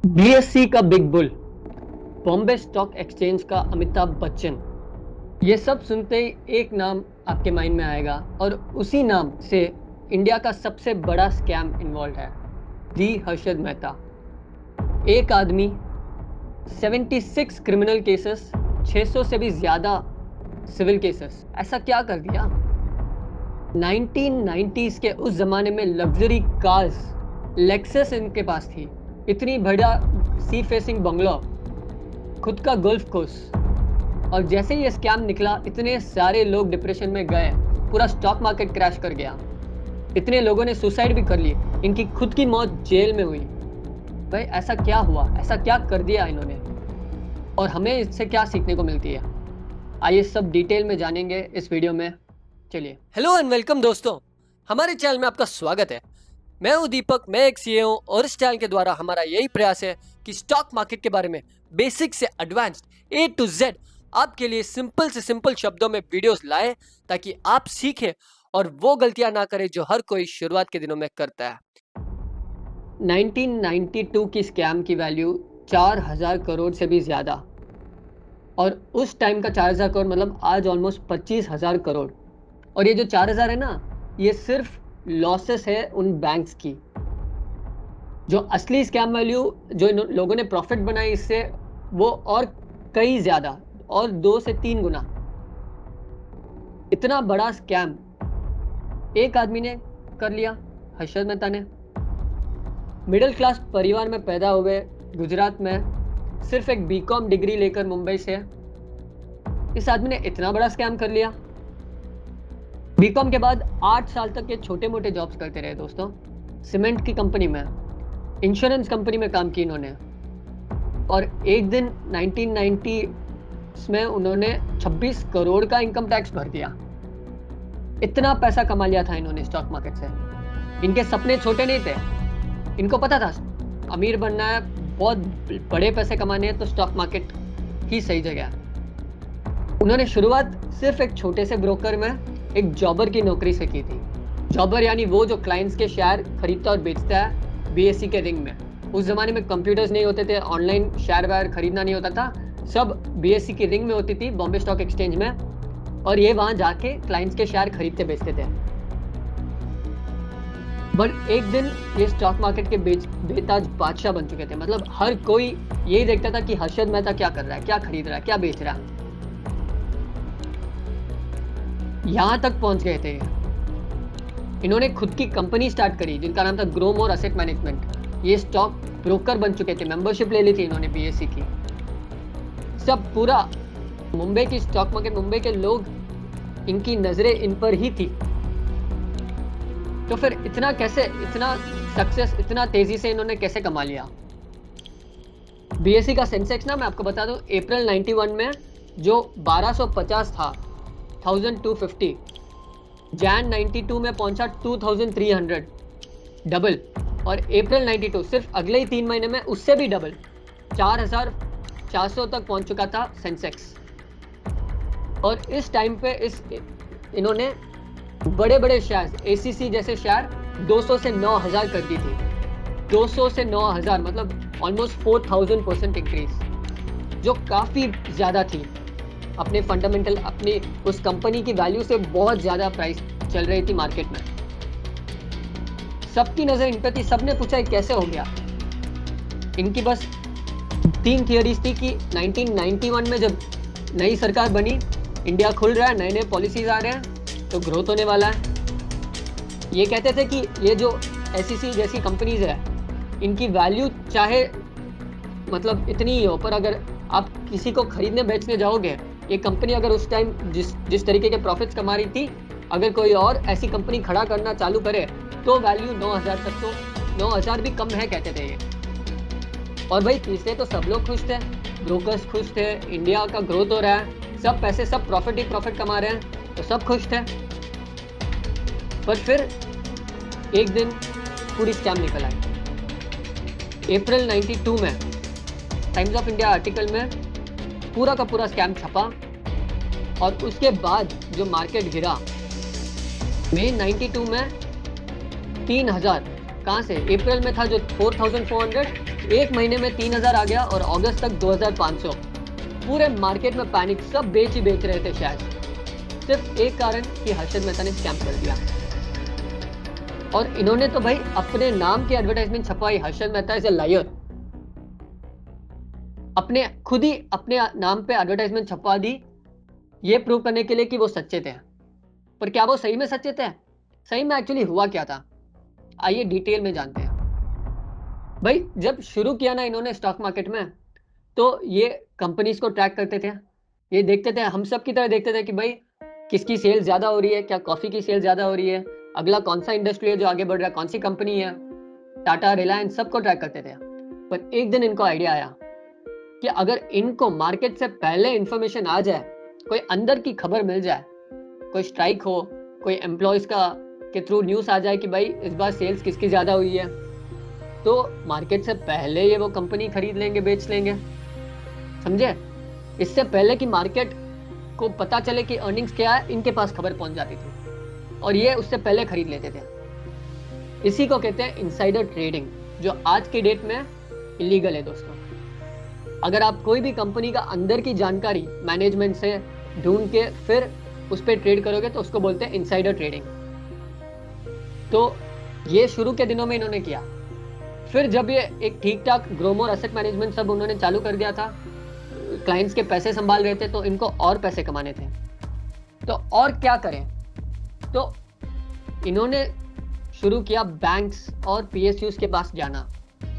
BSc का big bull, Bombay stock exchange का अमिताभ बच्चन। ये सब सुनते ही एक नाम आपके माइंड में आएगा और उसी नाम से इंडिया का सबसे बड़ा स्कैम इन्वॉल्व है, डी हर्षद मेहता। एक आदमी, 76 क्रिमिनल केसेस, 600 से भी ज्यादा सिविल केसेस। ऐसा क्या कर दिया? 1990s के उस जमाने में लग्जरी कार्स, लेक्सस इनके पास थी, इतनी बड़ा सी फेसिंग बंगलो, खुद का गोल्फ कोर्स। और जैसे ही ये स्कैम निकला, इतने सारे लोग डिप्रेशन में गए, पूरा स्टॉक मार्केट क्रैश कर गया, इतने लोगों ने सुसाइड भी कर ली, इनकी खुद की मौत जेल में हुई। भाई ऐसा क्या हुआ? ऐसा क्या कर दिया इन्होंने? और हमें इससे क्या सीखने को मिलती है? आइए सब डिटेल में जानेंगे इस वीडियो में। चलिए। हेलो एंड वेलकम दोस्तों, हमारे चैनल में आपका स्वागत है। मैं हूं दीपक, मैं एक सीए हूं और इस चैनल के द्वारा हमारा यही प्रयास है कि स्टॉक मार्केट के बारे में बेसिक से एडवांस्ड ए टू जेड आपके लिए सिंपल से सिंपल शब्दों में वीडियोस लाए, ताकि आप सीखें और वो गलतियां ना करें जो हर कोई शुरुआत के दिनों में करता है। 1992 की स्कैम की वैल्यू 4000 करोड़ से भी ज़्यादा, और उस टाइम का 4000 करोड़ मतलब आज ऑलमोस्ट 25,000 करोड़। और ये जो 4000 है ना, ये सिर्फ लॉसेस है उन बैंक्स की। जो असली स्कैम वैल्यू, जो इन लोगों ने प्रॉफिट बनाई इससे, वो और कई ज़्यादा, और 2 से 3 गुना। इतना बड़ा स्कैम एक आदमी ने कर लिया, हर्षद मेहता ने। मिडिल क्लास परिवार में पैदा हुए, गुजरात में, सिर्फ एक बीकॉम डिग्री लेकर मुंबई से, इस आदमी ने इतना बड़ा स्कैम कर लिया। बीकॉम के बाद 8 साल तक ये छोटे मोटे जॉब्स करते रहे दोस्तों। सीमेंट की कंपनी में, इंश्योरेंस कंपनी में काम की इन्होंने। और एक दिन 1990 में उन्होंने 26 करोड़ का इनकम टैक्स भर दिया। इतना पैसा कमा लिया था इन्होंने स्टॉक मार्केट से। इनके सपने छोटे नहीं थे, इनको पता था अमीर बनना है, बहुत बड़े पैसे कमाने हैं, तो स्टॉक मार्केट ही सही जगह है। उन्होंने शुरुआत सिर्फ एक छोटे से ब्रोकर में, एक जॉबर की नौकरी से की थी। जॉबर यानी वो जो क्लाइंट्स के शेयर खरीदता और बेचता है बीएससी के रिंग में। उस जमाने में कंप्यूटर्स नहीं होते थे, ऑनलाइन शेयर वायर खरीदना नहीं होता था, सब बीएससी की रिंग में होती थी, बॉम्बे स्टॉक एक्सचेंज में। और ये वहां जाके क्लाइंट्स के शेयर खरीदते बेचते थे। बट एक दिन ये स्टॉक मार्केट के बेताज बादशाह बन चुके थे। मतलब हर कोई यही देखता था कि हर्षद मेहता क्या कर रहा है, क्या खरीद रहा है, क्या बेच रहा है। यहां तक पहुंच गए थे इन्होंने खुद की कंपनी स्टार्ट करी, जिनका नाम था ग्रोमोर एसेट मैनेजमेंट। ये स्टॉक ब्रोकर बन चुके थे, मेंबरशिप ले ली थी इन्होंने बीएससी की। सब पूरा मुंबई की स्टॉक मार्केट, मुंबई के लोग, इनकी नजरें इन पर ही थी। तो फिर इतना कैसे, इतना सक्सेस इतना तेजी से इन्होंने कैसे कमा लिया? बीएससी का सेंसेक्स ना, मैं आपको बता दूं, अप्रैल 91 में जो 1250 था, 1250, जैन 92 में पहुंचा 2300, डबल। और अप्रैल 92 सिर्फ अगले ही 3 महीने में उससे भी डबल, 4400 तक पहुंच चुका था सेंसेक्स। और इस टाइम पे इन्होंने बड़े बड़े शेयर, एसीसी जैसे शेयर 200 से 9000 कर दी थी। 200 से 9000 मतलब ऑलमोस्ट 4000% इंक्रीज, जो काफ़ी ज़्यादा थी। अपने फंडामेंटल, अपनी उस कंपनी की वैल्यू से बहुत ज़्यादा प्राइस चल रही थी मार्केट में। सबकी नज़र इन पर थी, सबने पूछा कैसे हो गया। इनकी बस 3 थियरीज थी कि 1991 में जब नई सरकार बनी, इंडिया खुल रहा है, नए नए पॉलिसीज आ रहे हैं, तो ग्रोथ होने वाला है। ये कहते थे कि ये जो एसईसी जैसी कंपनीज है, इनकी वैल्यू चाहे मतलब इतनी ही हो, पर अगर आप किसी को खरीदने बेचने जाओगे, ये कंपनी अगर उस टाइम जिस तरीके के प्रॉफिट्स कमा रही थी, अगर कोई और ऐसी कंपनी खड़ा करना चालू करे तो वैल्यू 9000 तक, तो 9000 भी कम है कहते थे ये। और भाई तीसरे तो सब लोग खुश थे, ब्रोकर्स खुश थे, इंडिया का ग्रोथ हो रहा है, सब पैसे, सब प्रॉफिट ही प्रॉफिट कमा रहे हैं, तो सब खुश थे। पर फिर एक दिन पूरी स्कैम निकल आई। अप्रैल 92 में टाइम्स ऑफ इंडिया आर्टिकल में पूरा का पूरा स्कैम छपा। और उसके बाद जो मार्केट गिरा, मई 92 में 3000 कहाँ से, अप्रैल में था जो 4400, एक महीने में 3000 आ गया और अगस्त तक 2500। पूरे मार्केट में पैनिक, सब बेच ही बेच रहे थे शेयर। सिर्फ एक कारण कि हर्षद मेहता ने स्कैम कर दिया। और इन्होंने तो भाई अपने नाम की एडवर्टाइजमेंट छपवाई, Harshad Mehta is a liar. अपने खुद ही अपने नाम पे एडवर्टाइजमेंट छपवा दी, ये प्रूव करने के लिए कि वो सच्चे थे। पर क्या वो सही में सच्चे थे? सही में एक्चुअली हुआ क्या था, आइए डिटेल में जानते हैं। भाई जब शुरू किया ना इन्होंने स्टॉक मार्केट में, तो ये कंपनीज को ट्रैक करते थे। ये देखते थे, हम सब की तरह देखते थे कि भाई किसकी सेल ज्यादा हो रही है, क्या कॉफी की सेल ज्यादा हो रही है, अगला कौन सा इंडस्ट्री है जो आगे बढ़ रहा है, कौन सी कंपनी है, टाटा, रिलायंस, सबको ट्रैक करते थे। पर एक दिन इनको आइडिया आया कि अगर इनको मार्केट से पहले इंफॉर्मेशन आ जाए, कोई अंदर की खबर मिल जाए, कोई स्ट्राइक हो, कोई एम्प्लॉयज का के थ्रू न्यूज आ जाए कि भाई इस बार सेल्स किसकी ज्यादा हुई है, तो मार्केट से पहले ये वो कंपनी खरीद लेंगे, बेच लेंगे। समझे? इससे पहले कि मार्केट को पता चले कि अर्निंग्स क्या है, इनके पास खबर पहुंच जाती थी और ये उससे पहले खरीद लेते थे। इसी को कहते हैं इनसाइडर ट्रेडिंग, जो आज की डेट में इलीगल है दोस्तों। अगर आप कोई भी कंपनी का अंदर की जानकारी मैनेजमेंट से ढूंढ के फिर उस पर ट्रेड करोगे तो उसको बोलते हैं इनसाइडर ट्रेडिंग। तो ये शुरू के दिनों में इन्होंने किया। फिर जब ये एक ठीक ठाक ग्रोमोर एसेट मैनेजमेंट सब उन्होंने चालू कर दिया था, क्लाइंट्स के पैसे संभाल रहे थे, तो इनको और पैसे कमाने थे। तो और क्या करें, तो इन्होंने शुरू किया बैंक्स और पीएसयूज के पास जाना।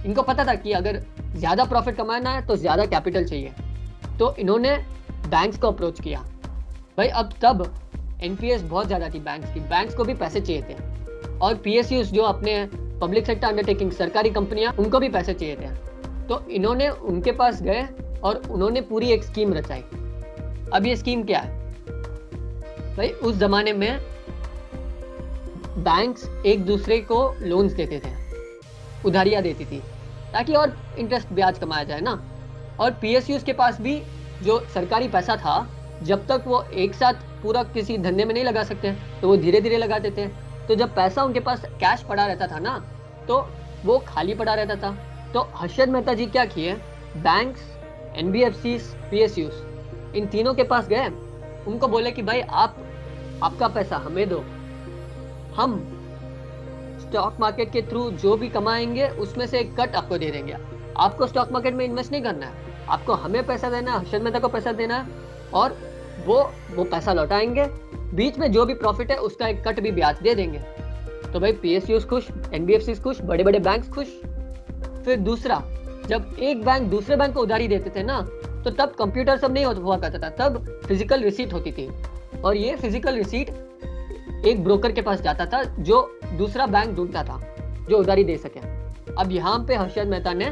इनको पता था कि अगर ज्यादा प्रॉफिट कमाना है तो ज्यादा कैपिटल चाहिए, तो इन्होंने बैंक्स को अप्रोच किया। भाई अब तब एनपीएस बहुत ज्यादा थी बैंक्स की, बैंक्स को भी पैसे चाहिए थे, और पीएसयूज जो अपने पब्लिक सेक्टर अंडरटेकिंग, सरकारी कंपनियां, उनको भी पैसे चाहिए थे। तो इन्होंने उनके पास गए और उन्होंने पूरी एक स्कीम रचाई। अब ये स्कीम क्या है भाई, उस जमाने में बैंक्स एक दूसरे को लोन्स देते थे, उधारियां देती थी, ताकि और इंटरेस्ट ब्याज कमाया जाए ना। और पीएसयूज के पास भी जो सरकारी पैसा था, जब तक वो एक साथ पूरा किसी धंधे में नहीं लगा सकते, तो वो धीरे धीरे लगाते थे। तो जब पैसा उनके पास कैश पड़ा रहता था ना, तो वो खाली पड़ा रहता था। तो हर्षद मेहता जी क्या किए, बैंक्स, एनबीएफसीज, पीएसयूज, इन तीनों के पास गए, उनको बोले कि भाई आपका पैसा हमें दो, हम स्टॉक मार्केट के थ्रू जो भी कमाएंगे उसमें से एक कट आपको दे देंगे। आपको स्टॉक मार्केट में इन्वेस्ट नहीं करना है, आपको हमें पैसा देना है, हर्षद मेहता को पैसा देना है, और वो पैसा लौटाएंगे, बीच में जो भी प्रॉफिट है उसका एक कट भी ब्याज दे देंगे। तो भाई पीएसयूज खुश, एनबीएफसी खुश, बड़े बड़े बैंक्स खुश। फिर दूसरा, जब एक बैंक दूसरे बैंक को उधारी देते थे ना, तो तब कंप्यूटर सब नहीं हुआ करता था, तब फिजिकल रिसीट होती थी, और ये फिजिकल रिसीट एक ब्रोकर के पास जाता था जो दूसरा बैंक ढूंढता था जो उधारी दे सके। अब यहाँ पे हर्षद मेहता ने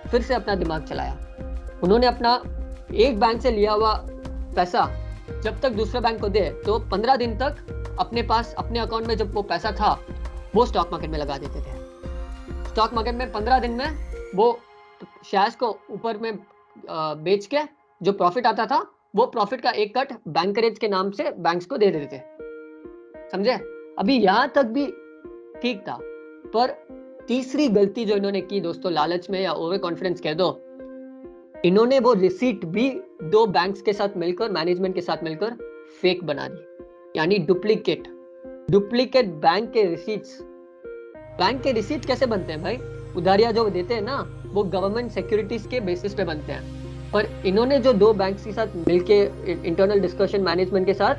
फिर से अपना दिमाग चलाया। उन्होंने अपना एक बैंक से लिया हुआ पैसा जब तक दूसरे बैंक को दे, तो 15 दिन तक अपने पास, अपने अकाउंट में जब वो पैसा था, वो स्टॉक मार्केट में लगा देते थे। स्टॉक मार्केट में 15 दिन में वो शेयर्स को ऊपर में बेच के जो प्रॉफिट आता था, वो प्रॉफिट का एक कट बैंकरेज के नाम से बैंक्स को दे देते थे। समझे? अभी यहां तक भी ठीक था, पर तीसरी गलती जो इन्होंने की दोस्तों, लालच में या ओवर कॉन्फिडेंस कह दो, इन्होंने वो रिसीट भी दो बैंक्स के साथ मिलकर, मैनेजमेंट के साथ मिलकर फेक बना दी, यानी डुप्लीकेट बैंक के रिसीट्स। बैंक के रिसीट कैसे बनते हैं भाई? उधारियां जो देते हैं ना, वो गवर्नमेंट सिक्योरिटीज के बेसिस पे बनते हैं। पर इन्होंने जो दो बैंक्स के साथ मिलके इंटरनल डिस्कशन मैनेजमेंट के साथ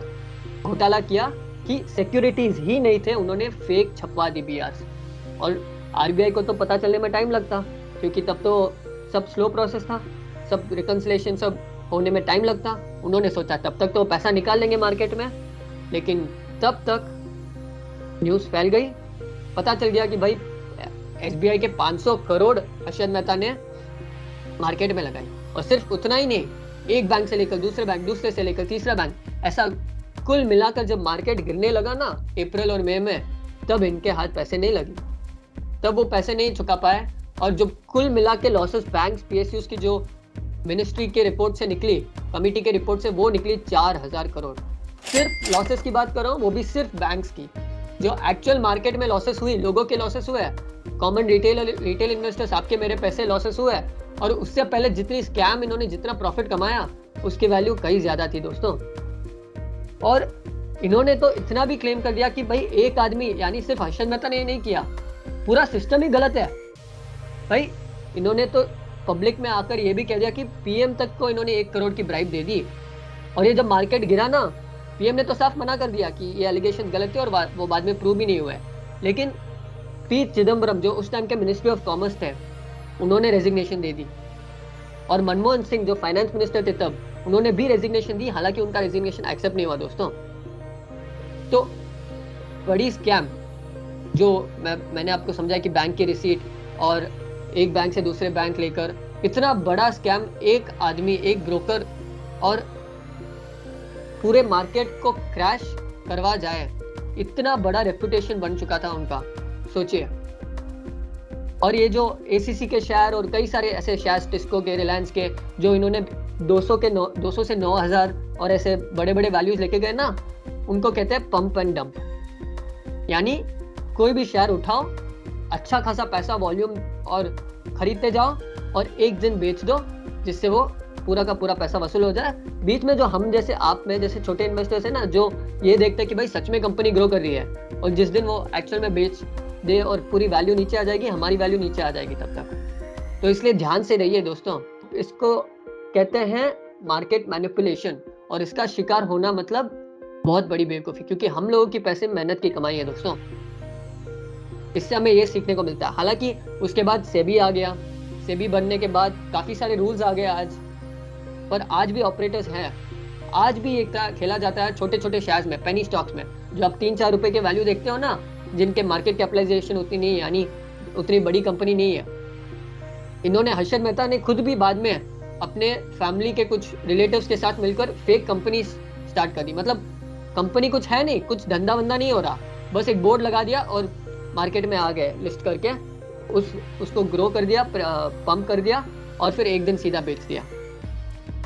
घोटाला किया कि सिक्योरिटीज ही नहीं थे, उन्होंने फेक छपवा दी बीआर। और आरबीआई को तो पता चलने में टाइम लगता, क्योंकि तब तो सब स्लो प्रोसेस था, सब रिकंसिलेशन सब होने में टाइम लगता। उन्होंने सोचा तब तक तो पैसा निकाल लेंगे मार्केट में, लेकिन तब तक न्यूज़ फैल गई, पता चल गया कि भाई एसबीआई के 500 करोड़ हर्षद मेहता ने मार्केट में लगाई। और सिर्फ उतना ही नहीं, एक बैंक से लेकर दूसरे बैंक, दूसरे से लेकर तीसरा बैंक, ऐसा कुल मिलाकर जब मार्केट गिरने लगा ना अप्रैल और मई में, तब इनके हाथ पैसे नहीं लगे, तब वो पैसे नहीं चुका पाए। और जो कुल मिला के लॉसेस बैंक्स, पीएसयूज की जो मिनिस्ट्री के रिपोर्ट से निकली, कमिटी के रिपोर्ट से, वो निकली 4000 करोड़। सिर्फ लॉसेस की बात कर रहा हूँ, वो भी सिर्फ बैंक्स की। जो एक्चुअल मार्केट में लॉसेस हुई, लोगों के लॉसेस हुए, कॉमन रिटेल इन्वेस्टर्स आपके मेरे पैसे लॉसेस हुए, और उससे पहले जितनी स्कैम इन्होंने जितना प्रॉफिट कमाया उसकी वैल्यू कहीं ज्यादा थी दोस्तों। और इन्होंने तो इतना भी क्लेम कर दिया कि भाई एक आदमी यानी सिर्फ हर्षद मेहता ने नहीं किया, पूरा सिस्टम ही गलत है। भाई इन्होंने तो पब्लिक में आकर ये भी कह दिया कि पीएम तक को इन्होंने 1 करोड़ की ब्राइब दे दी, और ये जब मार्केट गिरा ना, पीएम ने तो साफ मना कर दिया कि ये एलिगेशन गलत है, और वो बाद में प्रूव भी नहीं हुआ है। लेकिन पी चिदम्बरम जो उस टाइम के मिनिस्ट्री ऑफ कॉमर्स थे, उन्होंने रेजिग्नेशन दे दी, और मनमोहन सिंह जो फाइनेंस मिनिस्टर थे तब, उन्होंने भी रेजिग्नेशन दी, हालांकि उनका रेजिग्नेशन एक्सेप्ट नहीं हुआ दोस्तों। तो बड़ी स्कैम जो मैंने आपको समझाया कि बैंक की रिसीट और एक बैंक से दूसरे बैंक लेकर, इतना बड़ा स्कैम एक आदमी, एक ब्रोकर, और पूरे मार्केट को क्रैश करवा जाए, इतना बड़ा रेपुटेशन बन चुका था उनका, सोचिए। और ये जो एसीसी के शेयर और कई सारे ऐसे शेयर, टिस्को के, रिलायंस के, जो इन्होंने 200 से 9000 और ऐसे बड़े बड़े वैल्यूज लेके गए ना, उनको कहते हैं पंप एंड डंप। यानी कोई भी शेयर उठाओ, अच्छा खासा पैसा वॉल्यूम और खरीदते जाओ, और एक दिन बेच दो, जिससे वो पूरा का पूरा पैसा वसूल हो जाए। बीच में जो हम जैसे, आप में जैसे छोटे इन्वेस्टर्स है ना, जो ये देखते हैं कि भाई सच में कंपनी ग्रो कर रही है, और जिस दिन वो एक्चुअल में बेच दे और पूरी वैल्यू नीचे आ जाएगी, हमारी वैल्यू नीचे आ जाएगी तब तक। तो इसलिए ध्यान से रहिए दोस्तों। इसको कहते हैं मार्केट मैनिपुलेशन, और इसका शिकार होना मतलब बहुत बड़ी बेवकूफ़ी, क्योंकि हम लोगों की पैसे मेहनत की कमाई है दोस्तों। इससे हमें ये सीखने को मिलता है। हालांकि उसके बाद सेबी आ गया, सेबी बनने के बाद काफ़ी सारे रूल्स आ गए आज, पर आज भी ऑपरेटर्स हैं, आज भी एक खेला जाता है छोटे छोटे शेयर्स में, पेनी स्टॉक्स में, जो आप 3-4 रुपए के वैल्यू देखते हो ना, जिनके मार्केट कैपिटलाइजेशन उतनी नहीं है, यानी उतनी बड़ी कंपनी नहीं है। इन्होंने, हर्षद मेहता ने खुद भी बाद में अपने फैमिली के कुछ रिलेटिव्स के साथ मिलकर फेक कंपनी स्टार्ट कर दी। मतलब कंपनी कुछ है नहीं, कुछ धंधा वंदा नहीं हो रहा, बस एक बोर्ड लगा दिया और मार्केट में आ गए लिस्ट करके, उसको ग्रो कर दिया, पंप कर दिया, और फिर एक दिन सीधा बेच दिया।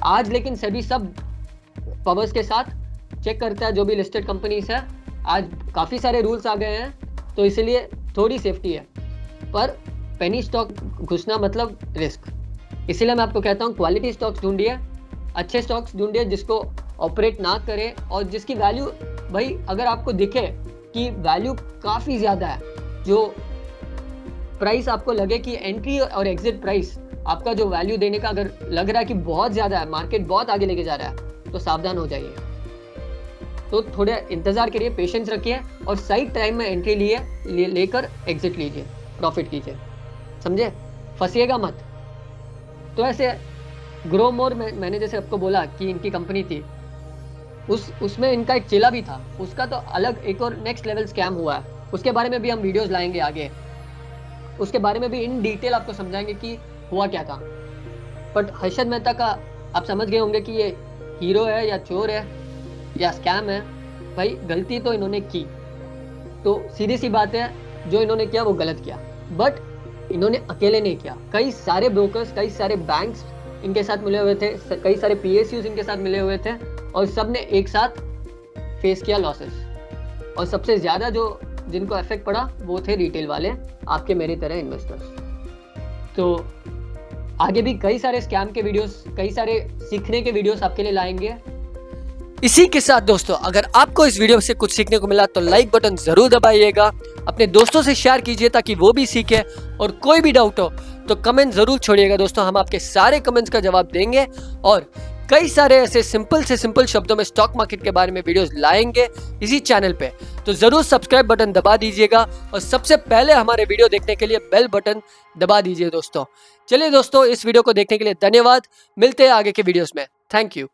आज लेकिन सभी सब पावर्स के साथ चेक करता है जो भी लिस्टेड कंपनीज है। आज काफ़ी सारे रूल्स आ गए हैं, तो इसलिए थोड़ी सेफ्टी है, पर पेनी स्टॉक घुसना मतलब रिस्क। इसीलिए मैं आपको कहता हूँ क्वालिटी स्टॉक्स ढूंढिए, अच्छे स्टॉक्स ढूंढिए जिसको ऑपरेट ना करे, और जिसकी वैल्यू, भाई अगर आपको दिखे कि वैल्यू काफ़ी ज़्यादा है, जो प्राइस आपको लगे कि एंट्री और एग्जिट प्राइस आपका जो वैल्यू देने का अगर लग रहा है कि बहुत ज़्यादा है, मार्केट बहुत आगे लेके जा रहा है, तो सावधान हो जाइए। तो थोड़ा इंतज़ार करिए, पेशेंस रखिए, और सही टाइम में एंट्री लेकर एग्जिट लीजिए, प्रॉफिट कीजिए, समझे, फंसिएगा मत। तो ऐसे ग्रो मोर मैंने जैसे आपको बोला कि इनकी कंपनी थी, उसमें इनका एक चेला भी था, उसका तो अलग एक और नेक्स्ट लेवल स्कैम हुआ है, उसके बारे में भी हम वीडियोस लाएंगे आगे, उसके बारे में भी इन डिटेल आपको समझाएंगे कि हुआ क्या था। बट हर्षद मेहता का आप समझ गए होंगे कि ये हीरो है या चोर है या स्कैम है। भाई गलती तो इन्होंने की, तो सीधी सी बात है, जो इन्होंने किया वो गलत किया, बट इन्होंने अकेले नहीं किया, कई सारे ब्रोकर्स, कई सारे बैंक्स इनके साथ मिले हुए थे, कई सारे PSUs इनके साथ मिले हुए थे, और सब ने एक साथ फेस किया लॉसेस। और सबसे ज़्यादा जो जिनको इफेक्ट पड़ा वो थे रिटेल वाले, आपके मेरी तरह इन्वेस्टर्स। तो आगे भी कई सारे स्कैम के वीडियोस, कई सारे सीखने के वीडियोस आपके लिए लाएंगे। इसी के साथ दोस्तों, अगर आपको इस वीडियो से कुछ सीखने को मिला तो लाइक बटन जरूर दबाइएगा, अपने दोस्तों से शेयर कीजिए ताकि वो भी सीखे, और कोई भी डाउट हो तो कमेंट जरूर छोड़िएगा दोस्तों, हम आपके सारे कमेंट्स का जवाब देंगे, और कई सारे ऐसे सिंपल से सिंपल शब्दों में स्टॉक मार्केट के बारे में वीडियोस लाएंगे इसी चैनल पे। तो जरूर सब्सक्राइब बटन दबा दीजिएगा, और सबसे पहले हमारे वीडियो देखने के लिए बेल बटन दबा दीजिए दोस्तों। चलिए दोस्तों, इस वीडियो को देखने के लिए धन्यवाद, मिलते हैं आगे के वीडियोस में, थैंक यू।